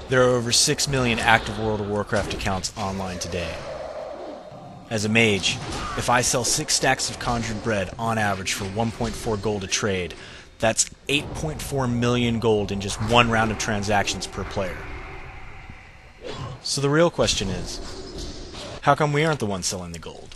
There are over 6 million active World of Warcraft accounts online today. As a mage, if I sell 6 stacks of conjured bread on average for 1.4 gold a trade, that's 8.4 million gold in just one round of transactions per player. So the real question is, how come we aren't the ones selling the gold?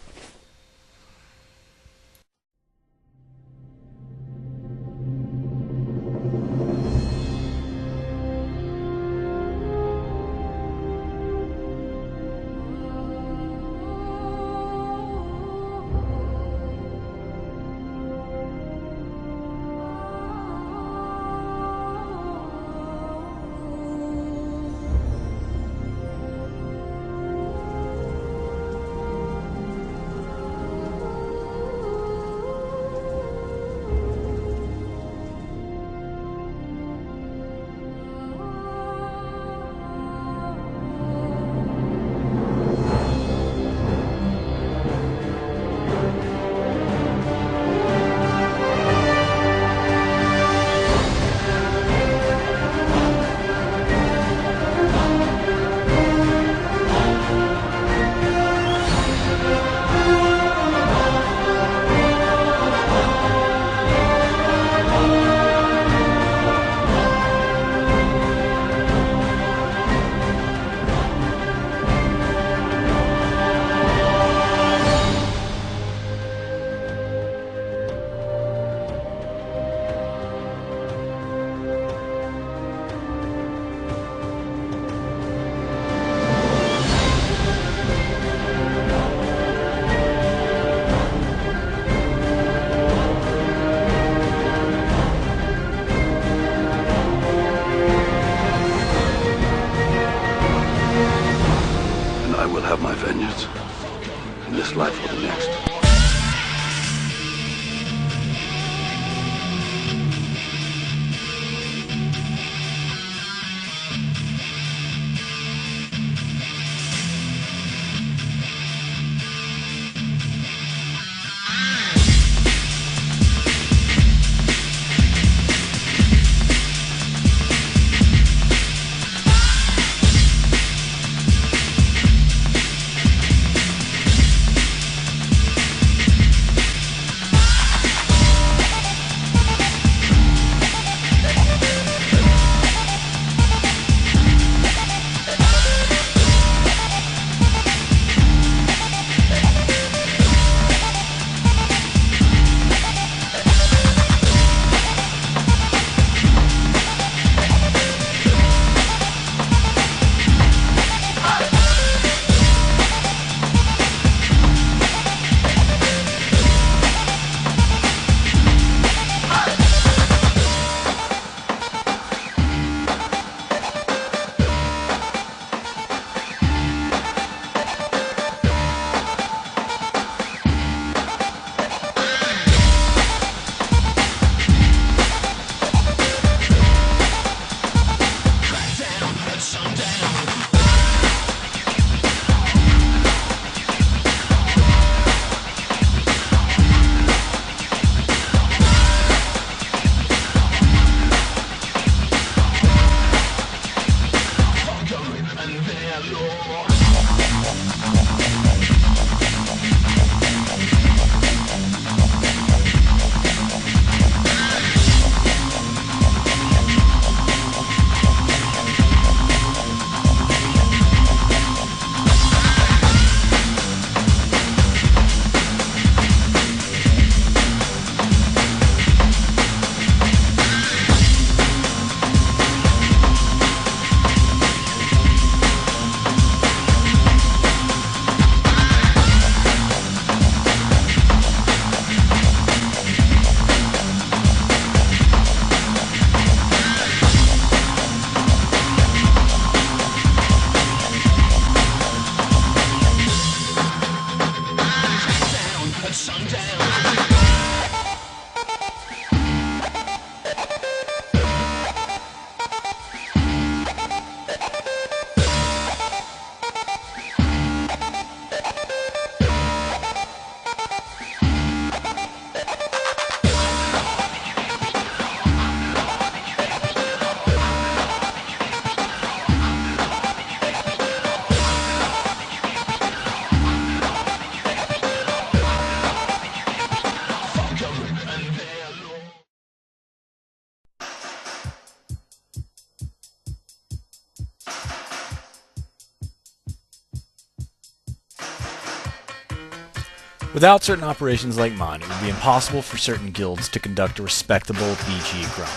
Without certain operations like mine, it would be impossible for certain guilds to conduct a respectable BG grind.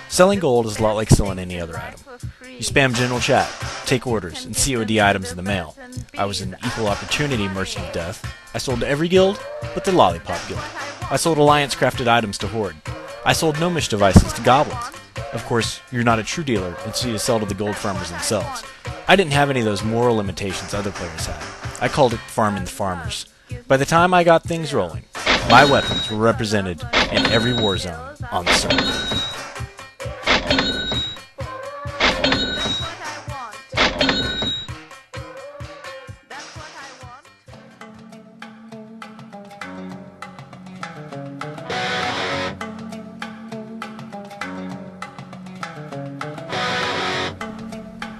Selling gold is a lot like selling any other item. You spam general chat, take orders, and COD items in the mail. I was an equal opportunity merchant of death. I sold to every guild but the Lollipop Guild. I sold alliance crafted items to Horde. I sold gnomish devices to goblins. Of course, you're not a true dealer, and so you sell to the gold farmers themselves. I didn't have any of those moral limitations other players had. I called it farming the farmers. By the time I got things rolling, my weapons were represented in every war zone on the server.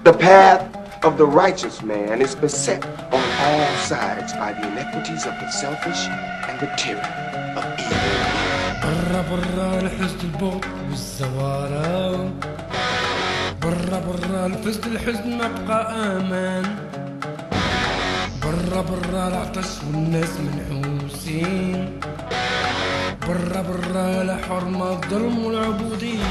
The path of the righteous man is beset on all sides by the inequities of the selfish and the tyranny of evil. برا برا الحزن البوط والزوارة برا برا الحزن ما بقى امان برا برا العطش والناس منحوسين برا برا لحرمة الظلم والعبودية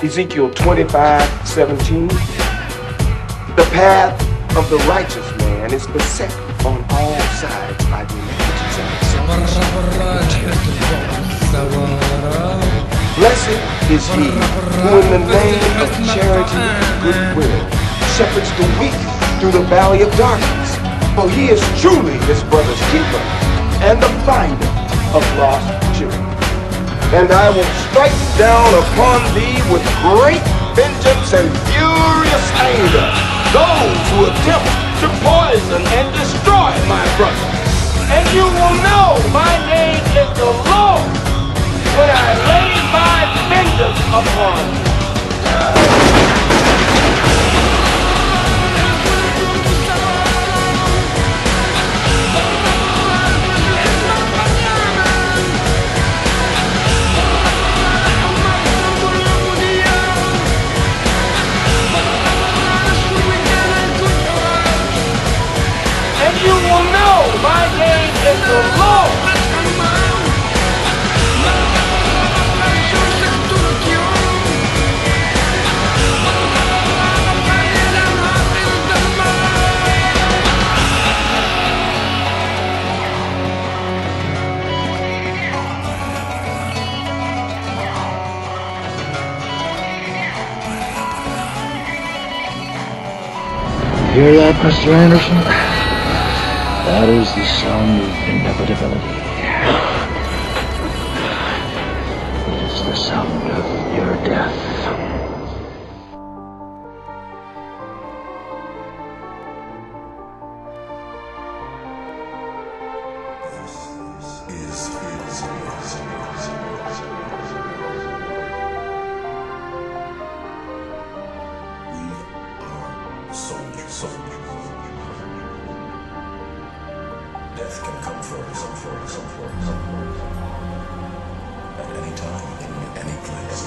Ezekiel 25:17. The path of the righteous man is beset on all sides by the iniquities of the selfish. Blessed is he who in the name of charity and goodwill shepherds the weak through the valley of darkness, for he is truly his brother's keeper and the finder of lost children. And I will strike down upon thee with great vengeance and furious anger those who attempt to poison and destroy my brother. And you will know my name is the Lord when I lay my vengeance upon you. You will know my name is the Lord. Hear that, Mr. Anderson? That is the sound of inevitability. It is the sound of your death. Death can come for us at any time, in any place.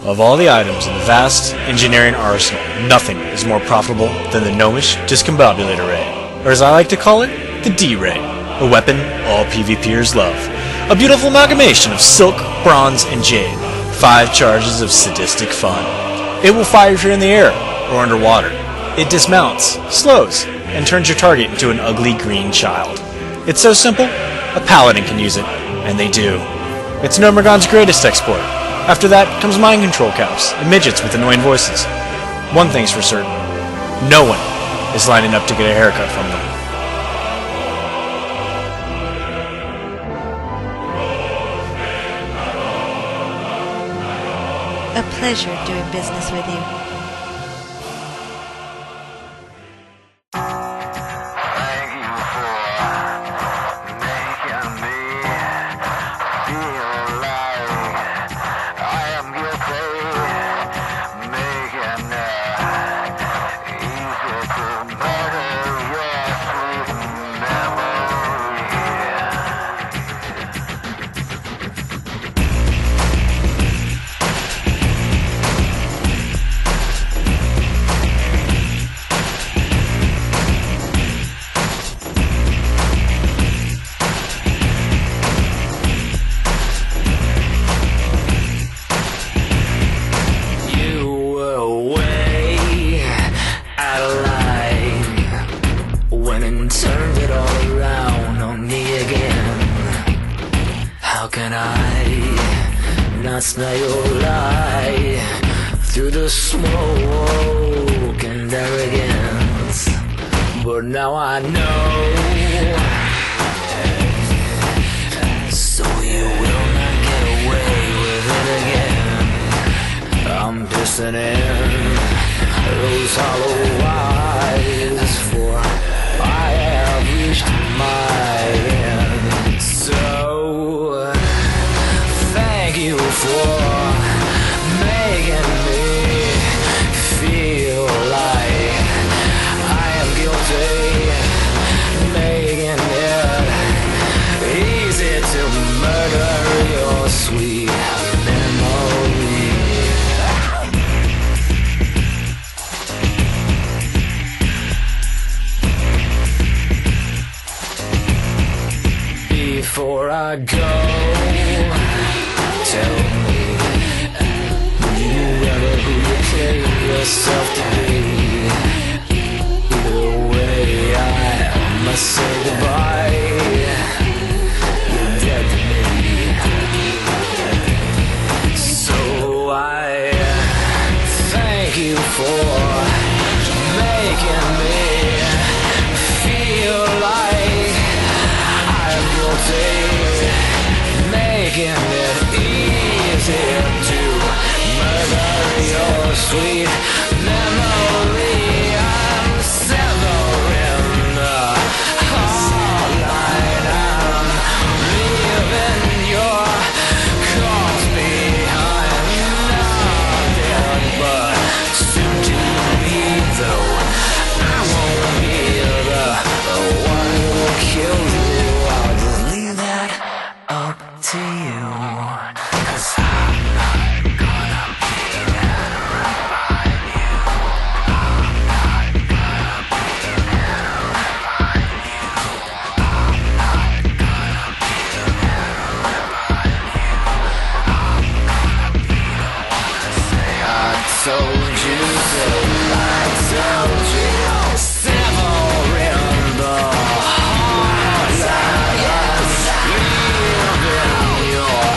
Of all the items in the vast engineering arsenal, nothing is more profitable than the Gnomish Discombobulator Ray, or as I like to call it, the D-Ray, a weapon all PvPers love. A beautiful amalgamation of silk, bronze, and jade. 5 charges of sadistic fun. It will fire if you're in the air or underwater. It dismounts, slows, and turns your target into an ugly green child. It's so simple, a paladin can use it, and they do. It's Nomergon's greatest exploit. After that comes mind control cows and midgets with annoying voices. One thing's for certain, no one is lining up to get a haircut from them. A pleasure doing business with you. Thank you for making me feel like I am guilty, making it easy to murder your sweet memory. Turned it all around on me again. How can I not smell your lie through the smoke and arrogance? But now I know, so you will not get away with it again. I'm dissing in those hollow eyes, for I have reached my end. So thank you for making me feel like I am guilty, making it easy to murder your sweet memory. Before I go, tell me, do you ever who you claim yourself to be? Either way, I must say goodbye. You're dead to me. So I thank you for making me feel like making it easier to murder your sweet memory. I'm severing the hotline. I'm leaving your calls behind. Nothing but soon to be, though I won't be the one who will kill you. I'll just leave that up to you, 'cause I'm not gonna be there by you. I'm not gonna be there by you. I'm not gonna be there by you. I'm gonna be the one to say I told you so. I told you. Severing the hearts I am leaving your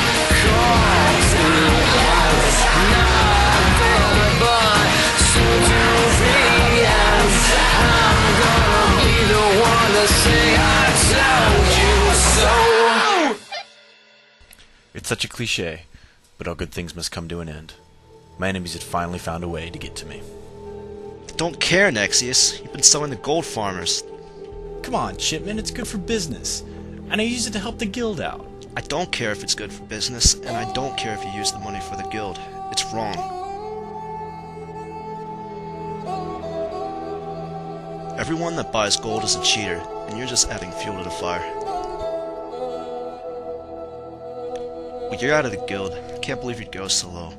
corpse behind. Nothing but soon to be, and I'm gonna be the one to say I told you so. It's such a cliche, but all good things must come to an end. My enemies had finally found a way to get to me. Don't care, Nexius. You've been selling to gold farmers. Come on, Chipman, it's good for business. And I use it to help the guild out. I don't care if it's good for business, and I don't care if you use the money for the guild. It's wrong. Everyone that buys gold is a cheater, and you're just adding fuel to the fire. Well, you're out of the guild. I can't believe you'd go so low.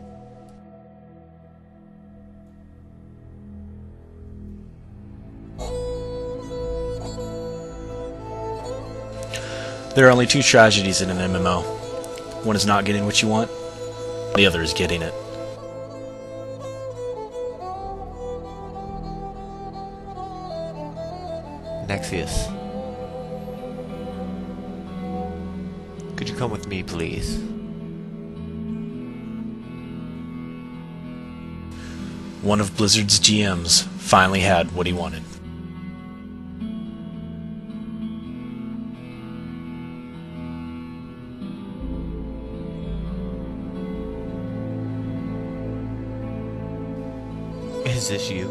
There are only two tragedies in an MMO. One is not getting what you want, the other is getting it. Nexius. Could you come with me, please? One of Blizzard's GMs finally had what he wanted. Is this you?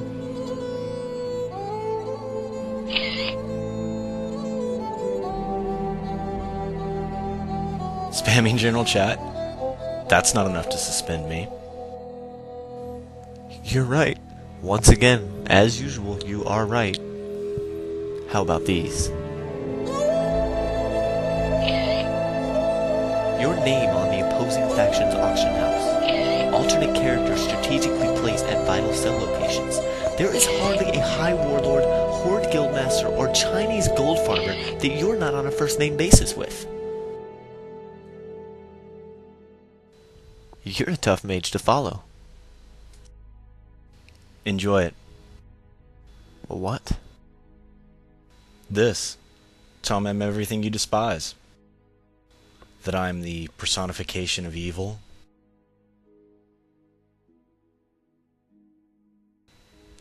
Spamming general chat? That's not enough to suspend me. You're right. Once again, as usual, you are right. How about these? Your name on the opposing faction's auction house. Alternate characters strategically placed at vital cell locations. There is hardly a high warlord, horde guildmaster, or Chinese gold farmer that you're not on a first-name basis with. You're a tough mage to follow. Enjoy it. What? This. Tell me I'm everything you despise. That I'm the personification of evil.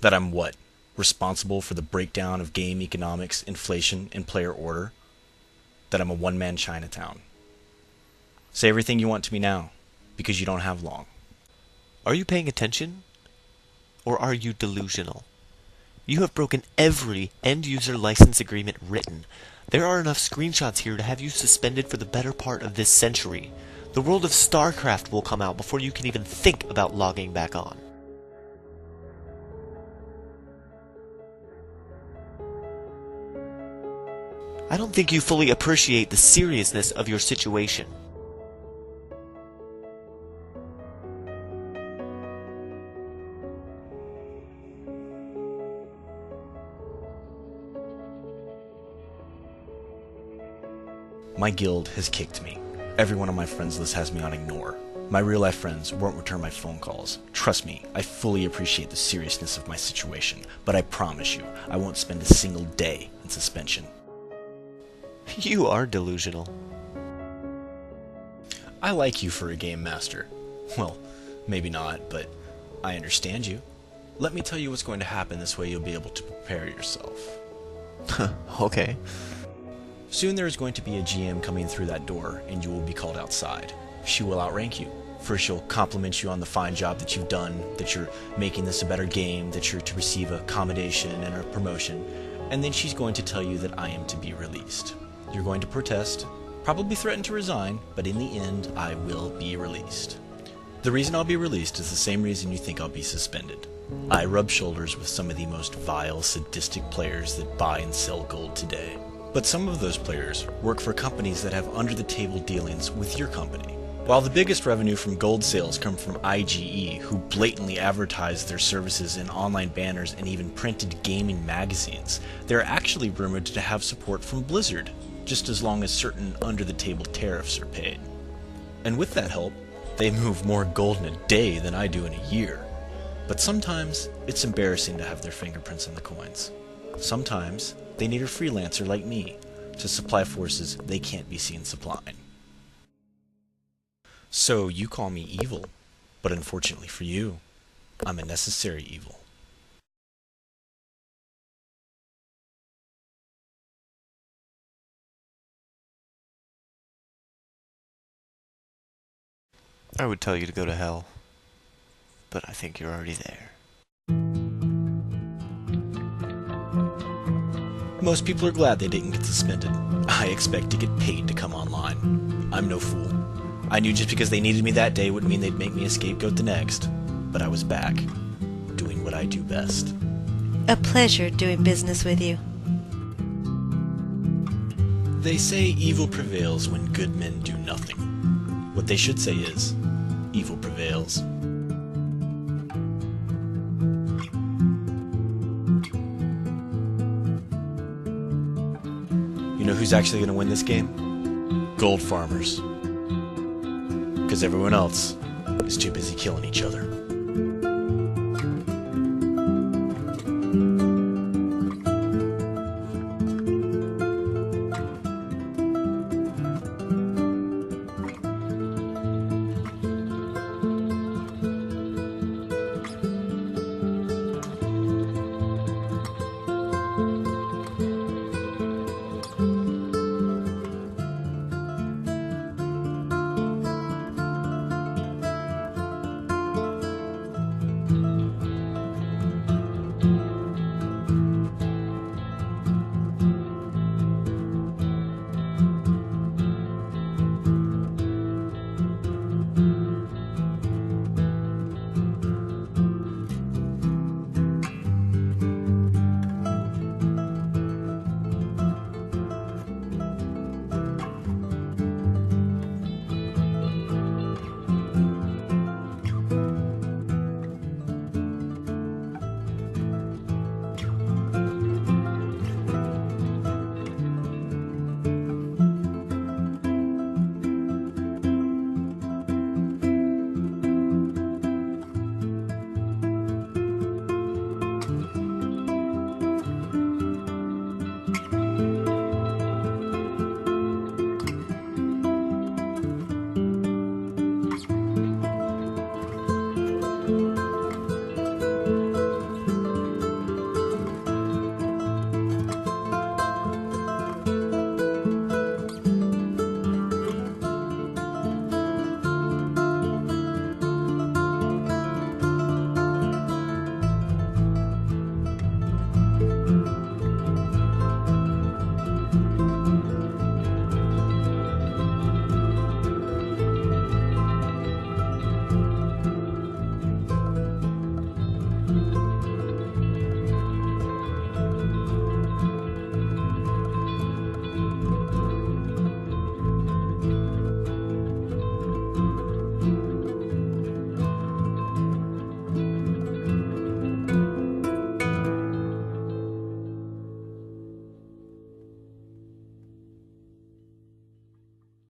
That I'm what? Responsible for the breakdown of game economics, inflation, and player order? That I'm a one-man Chinatown. Say everything you want to me now, because you don't have long. Are you paying attention? Or are you delusional? You have broken every end-user license agreement written. There are enough screenshots here to have you suspended for the better part of this century. The world of StarCraft will come out before you can even think about logging back on. I don't think you fully appreciate the seriousness of your situation. My guild has kicked me. Everyone on my friends list has me on ignore. My real-life friends won't return my phone calls. Trust me, I fully appreciate the seriousness of my situation, but I promise you, I won't spend a single day in suspension. You are delusional. I like you for a game master. Well, maybe not, but I understand you. Let me tell you what's going to happen, this way you'll be able to prepare yourself. Okay. Soon there is going to be a GM coming through that door, and you will be called outside. She will outrank you. First she'll compliment you on the fine job that you've done, that you're making this a better game, that you're to receive a commendation and a promotion, and then she's going to tell you that I am to be released. You're going to protest, probably threaten to resign, but in the end, I will be released. The reason I'll be released is the same reason you think I'll be suspended. I rub shoulders with some of the most vile, sadistic players that buy and sell gold today. But some of those players work for companies that have under-the-table dealings with your company. While the biggest revenue from gold sales come from IGE, who blatantly advertise their services in online banners and even printed gaming magazines, they're actually rumored to have support from Blizzard, just as long as certain under-the-table tariffs are paid. And with that help, they move more gold in a day than I do in a year. But sometimes, it's embarrassing to have their fingerprints on the coins. Sometimes, they need a freelancer like me to supply forces they can't be seen supplying. So you call me evil, but unfortunately for you, I'm a necessary evil. I would tell you to go to hell, but I think you're already there. Most people are glad they didn't get suspended. I expect to get paid to come online. I'm no fool. I knew just because they needed me that day wouldn't mean they'd make me a scapegoat the next. But I was back, doing what I do best. A pleasure doing business with you. They say evil prevails when good men do nothing. What they should say is, evil prevails. You know who's actually going to win this game? gold farmers. Because everyone else is too busy killing each other.